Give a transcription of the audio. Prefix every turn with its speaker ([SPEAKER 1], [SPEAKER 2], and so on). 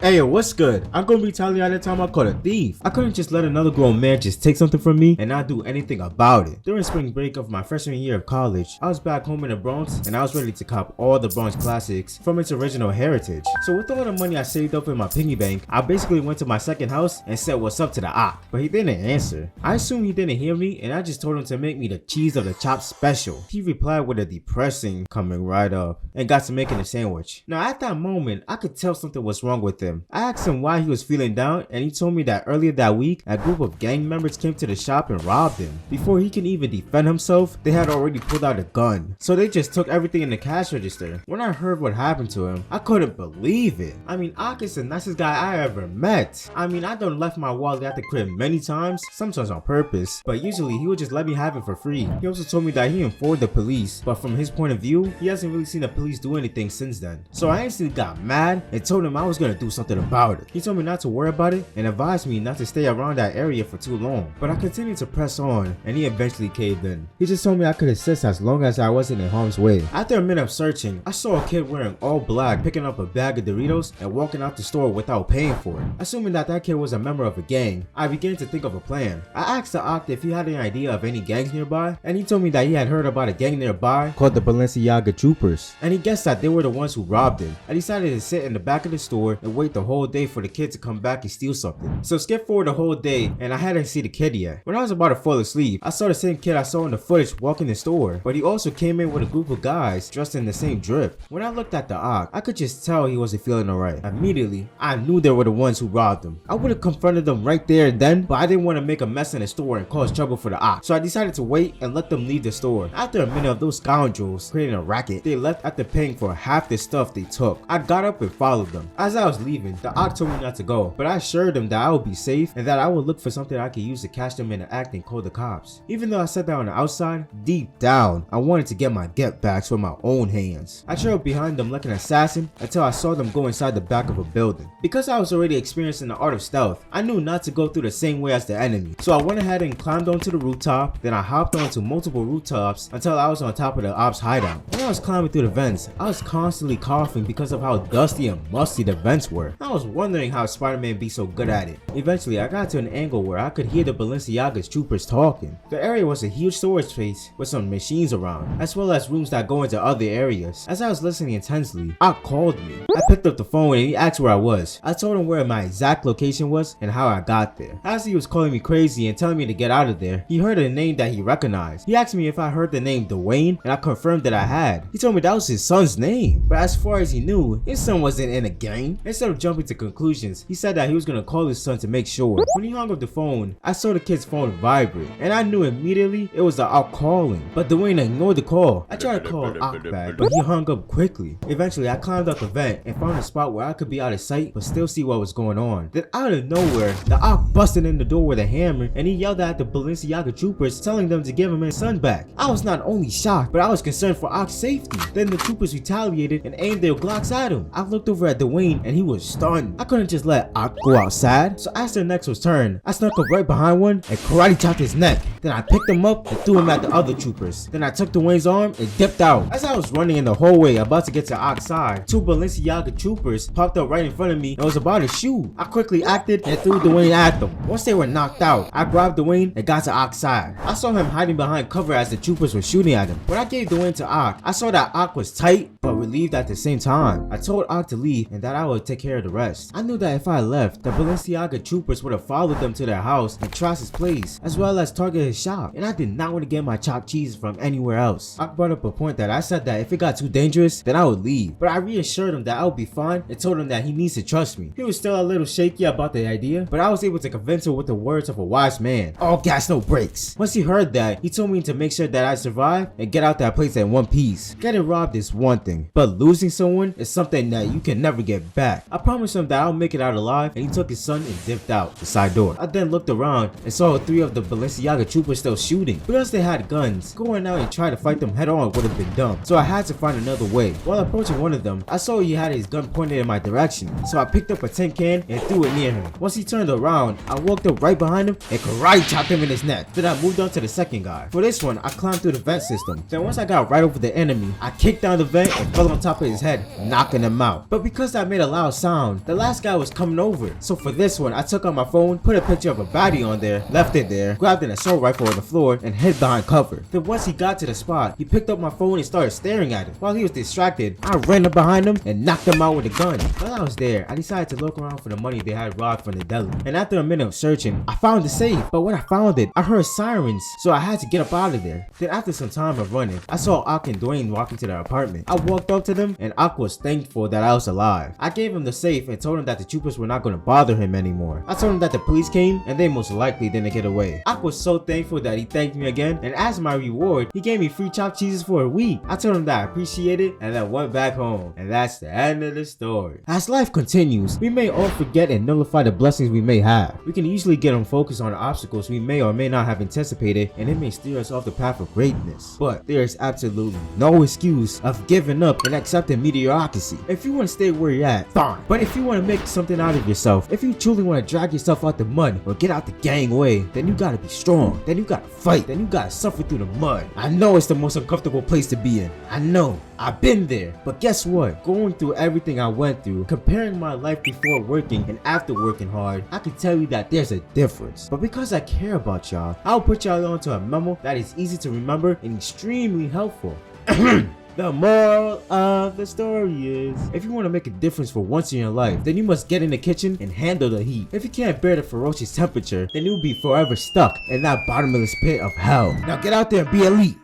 [SPEAKER 1] Hey, yo, what's good? I'm gonna be telling you all the time I caught a thief. I couldn't just let another grown man just take something from me and not do anything about it. During spring break of my freshman year of college, I was back home in the Bronx and I was ready to cop all the Bronx classics from its original heritage. So with all the money I saved up in my piggy bank, I basically went to my second house and said what's up to the op, but he didn't answer. I assumed he didn't hear me and I just told him to make me the cheese of the chop special. He replied with a depressing coming right up and got to making a sandwich. Now at that moment, I could tell something was wrong with him. I asked him why he was feeling down and he told me that earlier that week, a group of gang members came to the shop and robbed him. Before he can even defend himself, they had already pulled out a gun. So they just took everything in the cash register. When I heard what happened to him, I couldn't believe it. I mean, Ak is the nicest guy I ever met. I mean, I done left my wallet at the crib many times, sometimes on purpose, but usually he would just let me have it for free. He also told me that he informed the police, but from his point of view, he hasn't really seen the police do anything since then. So I instantly got mad and told him I was gonna do something about it. He told me not to worry about it and advised me not to stay around that area for too long, but I continued to press on and he eventually caved in. He just told me I could assist as long as I wasn't in harm's way. After a minute of searching, I saw a kid wearing all black picking up a bag of Doritos and walking out the store without paying for it. Assuming that kid was a member of a gang, I began to think of a plan. I asked the Oct if he had any idea of any gangs nearby, and he told me that he had heard about a gang nearby called the Balenciaga Troopers, and he guessed that they were the ones who robbed him. I decided to sit in the back of the store and wait the whole day for the kid to come back and steal something. So skip forward the whole day and I hadn't seen the kid yet. When I was about to fall asleep, I saw the same kid I saw in the footage walking the store, but he also came in with a group of guys dressed in the same drip. When I looked at the Oct, I could just tell he wasn't feeling alright. Immediately, I knew they were the ones who robbed him. I would have confronted them right there and then, but I didn't want to make a mess in the store and cause trouble for the Oct. So I decided to wait and let them leave the store. After a minute of those scoundrels creating a racket, they left after paying for half the stuff they took. I got up and followed them. As I was leaving, the Oct told me not to go, but I assured him that I would be safe and that I would look for something I could use to catch them in the act and call the cops. Even though I said that on the outside, deep down, I wanted to get my get backs with my own hands. I trailed behind them like an assassin until I saw them go inside the back of a building. Because I was already experienced in the art of stealth, I knew not to go through the same way as the enemy. So I went ahead and climbed onto the rooftop, then I hopped onto multiple rooftops until I was on top of the ops hideout. When I was climbing through the vents, I was constantly coughing because of how dusty and musty the vents were. I was wondering how Spider-Man be so good at it. Eventually, I got to an angle where I could hear the Balenciaga's troopers talking. The area was a huge storage space with some machines around, as well as rooms that go into other areas. As I was listening intensely, Oct called me. I picked up the phone and he asked where I was. I told him where my exact location was and how I got there. As he was calling me crazy and telling me to get out of there, he heard a name that he recognized. He asked me if I heard the name Dwayne, and I confirmed that I had. He told me that was his son's name, but as far as he knew, his son wasn't in a gang. Instead of jumping to conclusions, he said that he was gonna call his son to make sure. When he hung up the phone, I saw the kid's phone vibrate, and I knew immediately it was the Oct calling. But Dwayne ignored the call. I tried to call Oct back, but he hung up quickly. Eventually, I climbed up the vent and found a spot where I could be out of sight but still see what was going on. Then out of nowhere, the Oct busted in the door with a hammer and he yelled at the Balenciaga troopers, telling them to give him his son back. I was not only shocked, but I was concerned for Oct's safety. Then the troopers retaliated and aimed their Glocks at him. I looked over at Dwayne and he was stunned. I couldn't just let Oct go outside, so as their necks was turned, I snuck up right behind one and karate chopped his neck. Then I picked him up and threw him at the other troopers. Then I took Dwayne's arm and dipped out. As I was running in the hallway about to get to Oct's side, two Balenciaga troopers popped up right in front of me and was about to shoot. I quickly acted and threw Dwayne at them. Once they were knocked out, I grabbed Dwayne and got to Oct's side. I saw him hiding behind cover as the troopers were shooting at him. When I gave Dwayne to Oct, I saw that Oct was tight but relieved at the same time. I told Oct to leave and that I would take care of the rest. I knew that if I left, the Balenciaga troopers would have followed them to their house and trashed his place, as well as target his shop, and I did not want to get my chopped cheese from anywhere else. Oct brought up a point that I said that if it got too dangerous, then I would leave, but I reassured him that I would be fine and told him that he needs to trust me. He was still a little shaky about the idea, but I was able to convince him with the words of a wise man: all gas, no brakes. Once he heard that, he told me to make sure that I survive and get out that place in one piece. Getting robbed is one thing, but losing someone is something that you can never get back. I promised him that I'll make it out alive, and he took his son and dipped out the side door. I then looked around and saw three of the Balenciaga troopers troopers still shooting. Because they had guns, going out and trying to fight them head on would have been dumb. So I had to find another way. While approaching one of them, I saw he had his gun pointed in my direction. So I picked up a tin can and threw it near him. Once he turned around, I walked up right behind him and karate chopped him in his neck. Then I moved on to the second guy. For this one, I climbed through the vent system. Then once I got right over the enemy, I kicked down the vent and fell on top of his head, knocking him out. But because I made a loud sound, the last guy was coming over. So for this one, I took out my phone, put a picture of a baddie on there, left it there, grabbed an assault rifle on the floor, and hid behind cover. Then once he got to the spot, he picked up my phone and started staring at it. While he was distracted, I ran up behind him and knocked him out with a gun. While I was there, I decided to look around for the money they had robbed from the deli. And after a minute of searching, I found the safe. But when I found it, I heard sirens, so I had to get up out of there. Then after some time of running, I saw Ak and Dwayne walking to their apartment. I walked up to them and Ak was thankful that I was alive. I gave him the safe and told him that the troopers were not going to bother him anymore. I told him that the police came and they most likely didn't get away. Ak was so thankful that he thanked me again, and as my reward, he gave me free chopped cheeses for a week. I told him that I appreciate it and then went back home. And that's the end of the story. As life continues, we may all forget and nullify the blessings we may have. We can easily get unfocused on the obstacles we may or may not have anticipated, and it may steer us off the path of greatness. But there is absolutely no excuse of giving up and accepting mediocrity. If you want to stay where you're at, fine. But if you want to make something out of yourself, if you truly want to drag yourself out the mud or get out the gang way, then you gotta be strong. Then you gotta fight. Then you gotta suffer through the mud. I know it's the most uncomfortable place to be in. I know. I've been there. But guess what? Going through everything I went through, comparing my life before working and after working hard, I can tell you that there's a difference. But because I care about y'all, I'll put y'all onto a memo that is easy to remember and extremely helpful. The moral of the story is, if you want to make a difference for once in your life, then you must get in the kitchen and handle the heat. If you can't bear the ferocious temperature, then you'll be forever stuck in that bottomless pit of hell. Now get out there and be elite.